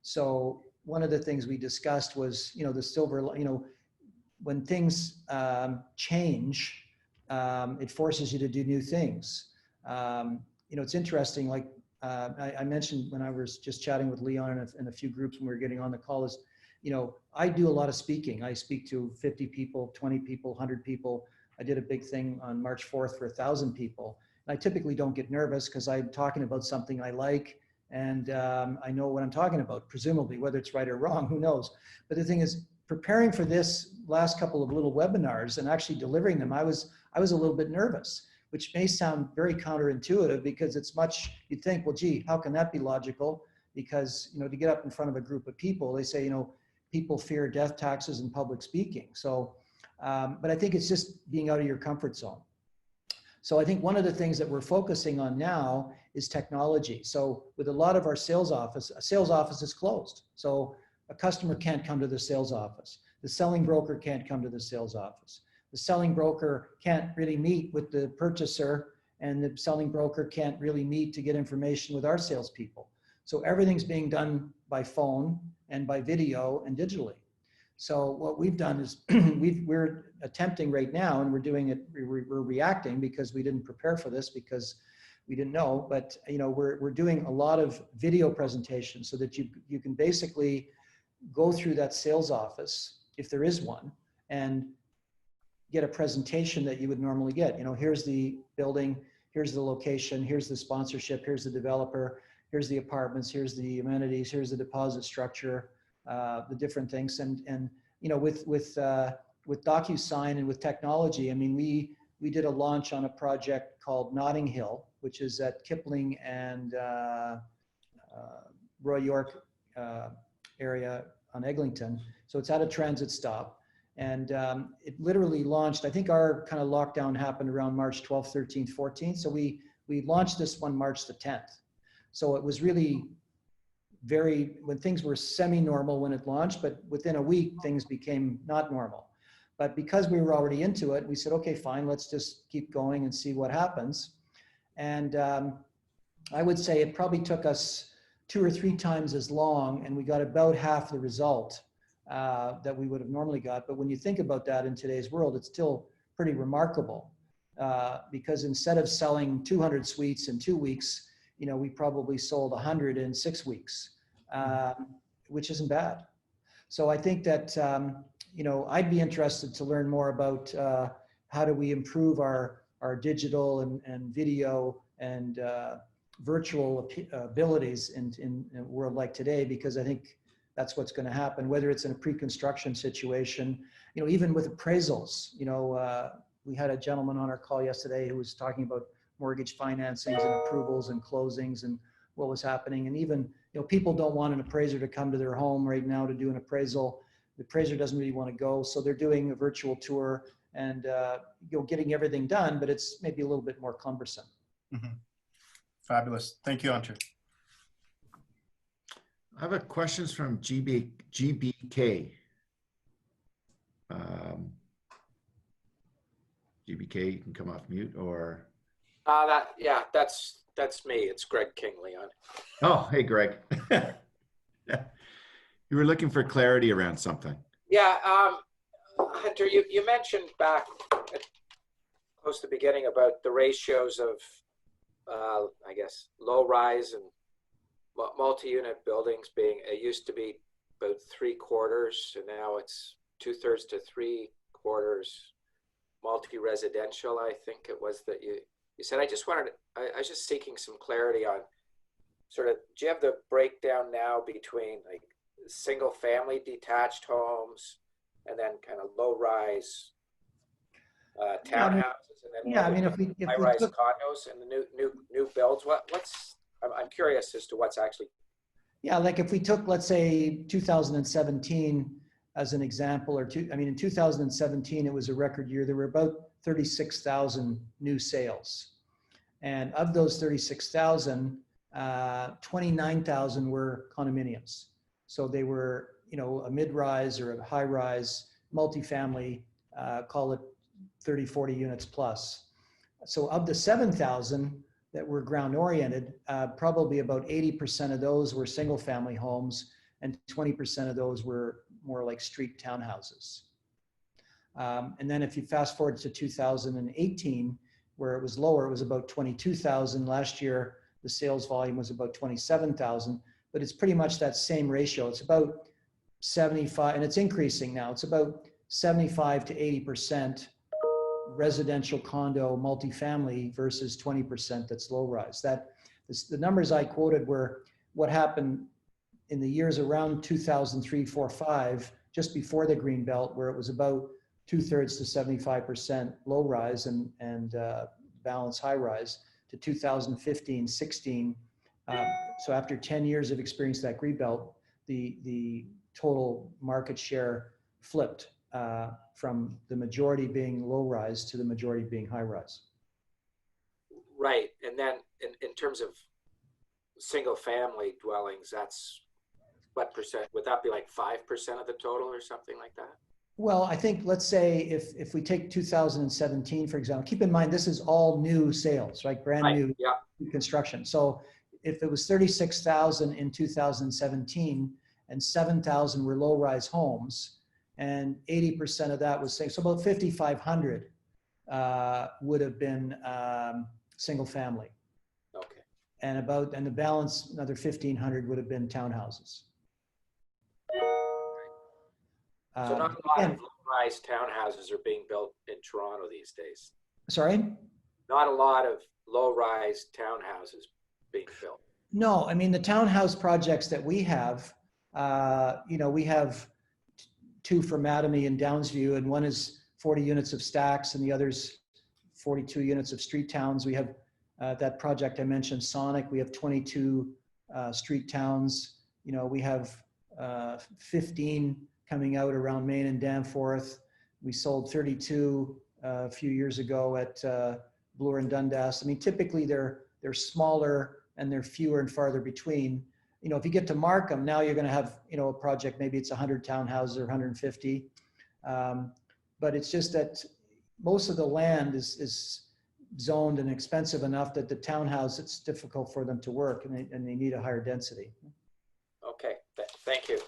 So one of the things we discussed was, you know, the silver, you know, when things change, it forces you to do new things. You know, it's interesting, like I mentioned when I was just chatting with Leon and a few groups when we were getting on the call is, you know, I do a lot of speaking. I speak to 50 people, 20 people, 100 people. I did a big thing on March 4th for 1,000 people. And I typically don't get nervous because I'm talking about something I like and I know what I'm talking about, presumably, whether it's right or wrong, who knows. But the thing is, preparing for this last couple of little webinars and actually delivering them, I was a little bit nervous, which may sound very counterintuitive because it's much, you'd think, well, gee, how can that be logical? Because, you know, to get up in front of a group of people, they say, you know, people fear death taxes and public speaking. So, but I think it's just being out of your comfort zone. So I think one of the things that we're focusing on now is technology. So with a lot of our sales office is closed. So a customer can't come to the sales office. The selling broker can't come to the sales office. The selling broker can't really meet with the purchaser, and the selling broker can't really meet to get information with our salespeople. So everything's being done by phone and by video and digitally. So what we've done is we're attempting right now, and we're doing it, we're reacting because we didn't prepare for this because we didn't know, but you know, we're doing a lot of video presentations so that you can basically go through that sales office, if there is one, and get a presentation that you would normally get. You know, here's the building, here's the location, here's the sponsorship, here's the developer, here's the apartments, here's the amenities, here's the deposit structure, the different things. And you know, with DocuSign and with technology, I mean, we did a launch on a project called Notting Hill, which is at Kipling and Roy York area on Eglinton. So it's at a transit stop. And it literally launched, I think our kind of lockdown happened around March 12th, 13th, 14th. So we launched this one March the 10th. So it was really when things were semi-normal when it launched, but within a week, things became not normal. But because we were already into it, we said, okay, fine, let's just keep going and see what happens. And I would say it probably took us 2 or 3 times as long, and we got about half the result that we would have normally got. But when you think about that in today's world, it's still pretty remarkable because instead of selling 200 suites in 2 weeks, you know, we probably sold 100 in 6 weeks, which isn't bad. So I think that, you know, I'd be interested to learn more about how do we improve our digital and video and virtual abilities in a world like today, because I think that's what's going to happen, whether it's in a pre-construction situation, you know, even with appraisals. You know, we had a gentleman on our call yesterday who was talking about mortgage financings and approvals and closings and what was happening. And even, you know, people don't want an appraiser to come to their home right now to do an appraisal. The appraiser doesn't really want to go. So they're doing a virtual tour and, you know, getting everything done, but it's maybe a little bit more cumbersome. Mm-hmm. Fabulous. Thank you, Hunter. I have a questions from GBK. GBK, you can come off mute or. That's me. It's Greg King, Leon. Oh, hey, Greg. You were looking for clarity around something. Yeah, Hunter, you mentioned back at close to the beginning about the ratios of, I guess, low rise and multi-unit buildings being, it used to be about 3/4, and now it's 2/3 to 3/4 multi-residential, I think it was that you said. I was just seeking some clarity on sort of, do you have the breakdown now between like single family detached homes and then kind of low rise townhouses, and then if we high rise took, condos and the new builds? I'm curious as to what's actually. yeah, like if we took, let's say 2017 as an example, in 2017, it was a record year. There were about 36,000 new sales. And of those 36,000, 29,000 were condominiums. So they were, a mid-rise or a high-rise multifamily, call it 30, 40 units plus. So of the 7,000 that were ground-oriented, probably about 80% of those were single-family homes, and 20% of those were more like street townhouses. And then if you fast forward to 2018, where it was lower, it was about 22,000. Last year, the sales volume was about 27,000, but it's pretty much that same ratio. It's about 75, and it's increasing now. It's about 75 to 80% residential condo multifamily versus 20% that's low rise. The numbers I quoted were what happened in the years around 2003, 4, 5, just before the green belt, where it was about 2/3 to 75% low rise and balance high rise, to 2015, 16. So after 10 years of experience that green belt, the total market share flipped from the majority being low rise to the majority being high rise. Right, and then in terms of single family dwellings, that's what percent? Would that be like 5% of the total or something like that? Well, I think, let's say if we take 2017, for example, keep in mind, this is all new sales, right? Brand new construction. So if it was 36,000 in 2017 and 7,000 were low rise homes, and 80% of that was single, so about 5,500 would have been single family. Okay. And the balance, another 1,500 would have been townhouses. So not a lot of low-rise townhouses are being built in Toronto these days. Sorry? Not a lot of low-rise townhouses being built. No, I mean, the townhouse projects that we have, we have 2 for Mattamy and Downsview, and one is 40 units of stacks and the other's 42 units of street towns. We have that project I mentioned, Sonic, we have 22 street towns. We have 15 coming out around Main and Danforth. We sold 32 a few years ago at Bloor and Dundas. I mean, typically they're smaller and they're fewer and farther between. If you get to Markham, now you're going to have, a project, maybe it's 100 townhouses or 150. But it's just that most of the land is zoned and expensive enough that the townhouse, it's difficult for them to work, and they need a higher density. Okay, thank you.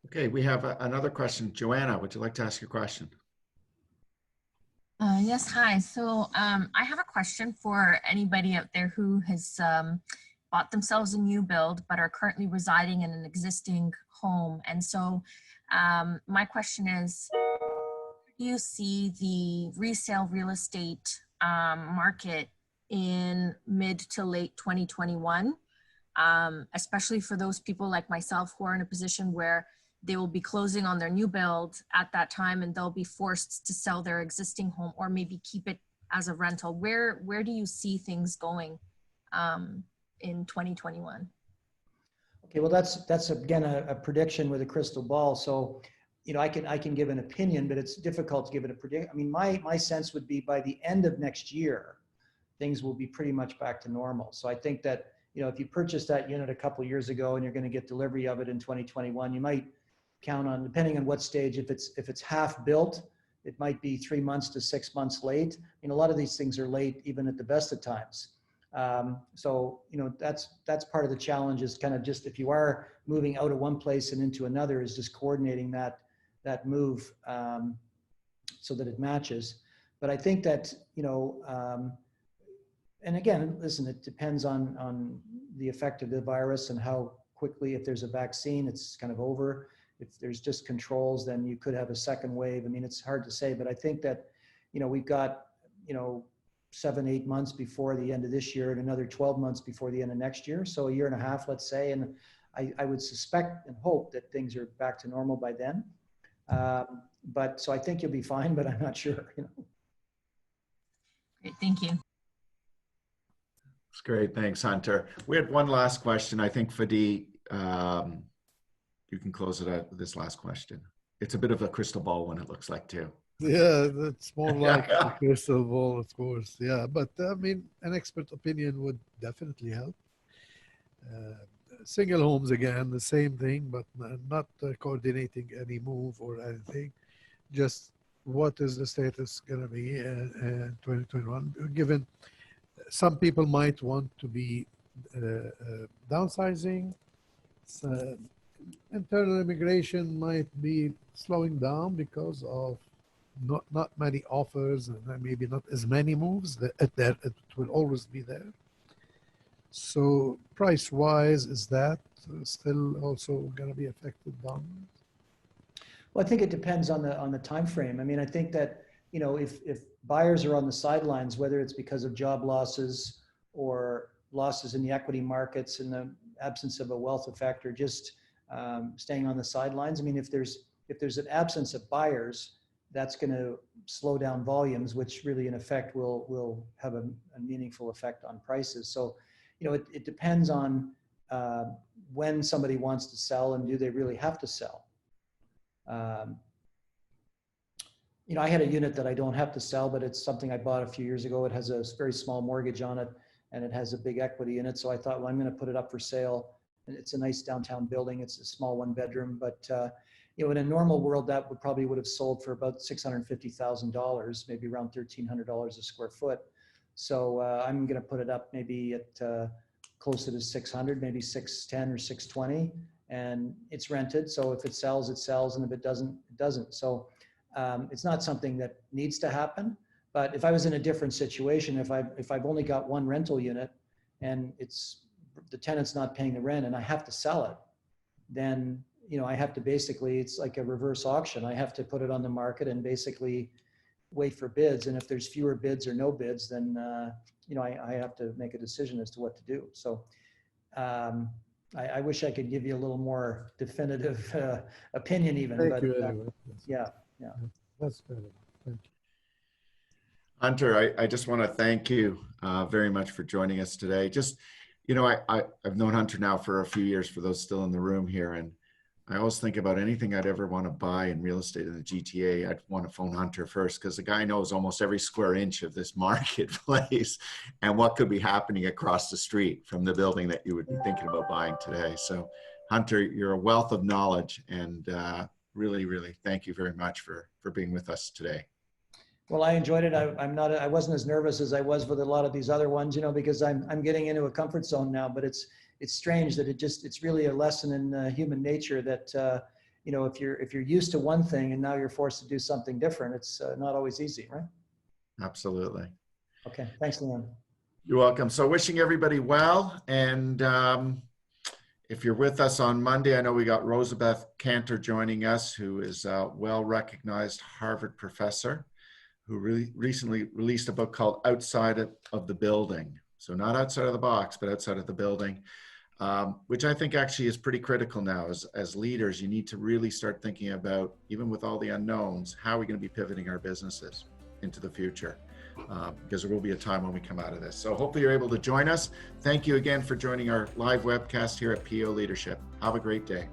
Okay, we have another question. Joanna, would you like to ask your question? Yes, hi. So I have a question for anybody out there who has bought themselves a new build but are currently residing in an existing home. And so my question is, do you see the resale real estate market in mid to late 2021, especially for those people like myself who are in a position where they will be closing on their new build at that time and they'll be forced to sell their existing home or maybe keep it as a rental? Where do you see things going in 2021? Okay, well, that's again a prediction with a crystal ball. So, I can give an opinion, but it's difficult to give it a prediction. I mean, my sense would be by the end of next year, things will be pretty much back to normal. So I think that, if you purchased that unit a couple of years ago and you're going to get delivery of it in 2021, you might count on, depending on what stage, if it's half built, it might be 3 months to 6 months late. A lot of these things are late even at the best of times. So that's part of the challenge, is kind of just, if you are moving out of one place and into another, is just coordinating that move so that it matches. But I think that, and again, listen, it depends on the effect of the virus and how quickly, if there's a vaccine, it's kind of over. If there's just controls, then you could have a second wave. I mean, it's hard to say, but I think that, we've got, 7-8 months before the end of this year and another 12 months before the end of next year. So 1.5 years, let's say. And I would suspect and hope that things are back to normal by then. But so I think you'll be fine, but I'm not sure. Great, thank you. That's great. Thanks, Hunter. We had one last question. I think, Fadi, you can close it out with this last question. It's a bit of a crystal ball one, it looks like, too. Yeah, that's more like a crystal ball, of course. Yeah, but I mean, an expert opinion would definitely help. Single homes, again, the same thing, but not coordinating any move or anything. Just what is the status going to be in 2021, given some people might want to be downsizing. Internal immigration might be slowing down because of not many offers and maybe not as many moves. It will always be there. So price-wise, is that still also going to be affected down? Well, I think it depends on the time frame. I mean, I think that, if buyers are on the sidelines, whether it's because of job losses or losses in the equity markets in the absence of a wealth effect, or just staying on the sidelines. I mean, if there's an absence of buyers, that's going to slow down volumes, which really in effect will have a meaningful effect on prices. So, it depends on when somebody wants to sell and do they really have to sell. I had a unit that I don't have to sell, but it's something I bought a few years ago. It has a very small mortgage on it and it has a big equity in it. So I thought, well, I'm going to put it up for sale. And it's a nice downtown building. It's a small 1-bedroom, but in a normal world, that would have sold for about $650,000, maybe around $1,300 a square foot. So I'm going to put it up maybe at closer to 600, maybe 610 or 620, and it's rented. So if it sells, it sells, and if it doesn't, it doesn't. So it's not something that needs to happen. But if I was in a different situation, if I've only got one rental unit and the tenant's not paying the rent and I have to sell it, then I have to basically, it's like a reverse auction. I have to put it on the market and basically wait for bids. And if there's fewer bids or no bids, then I have to make a decision as to what to do. So I wish I could give you a little more definitive opinion even. Thank but you anyway. yeah. That's fair enough. Thank you. Hunter, I just want to thank you very much for joining us today. Just, I've known Hunter now for a few years, for those still in the room here, and I always think about anything I'd ever want to buy in real estate in the GTA, I'd want to phone Hunter first, because the guy knows almost every square inch of this marketplace and what could be happening across the street from the building that you would be thinking about buying today. So Hunter, you're a wealth of knowledge, and really, really thank you very much for being with us today. Well, I enjoyed it. I wasn't as nervous as I was with a lot of these other ones, because I'm getting into a comfort zone now, but it's strange that it's really a lesson in human nature that, if you're used to one thing and now you're forced to do something different, it's not always easy, right? Absolutely. Okay. Thanks, Leon. You're welcome. So wishing everybody well. And if you're with us on Monday, I know we got Rosabeth Cantor joining us, who is a well-recognized Harvard professor who recently released a book called Outside of the Building. So not outside of the box, but outside of the building, which I think actually is pretty critical now. As leaders, you need to really start thinking about, even with all the unknowns, how are we going to be pivoting our businesses into the future? Because there will be a time when we come out of this. So hopefully you're able to join us. Thank you again for joining our live webcast here at PEO Leadership. Have a great day.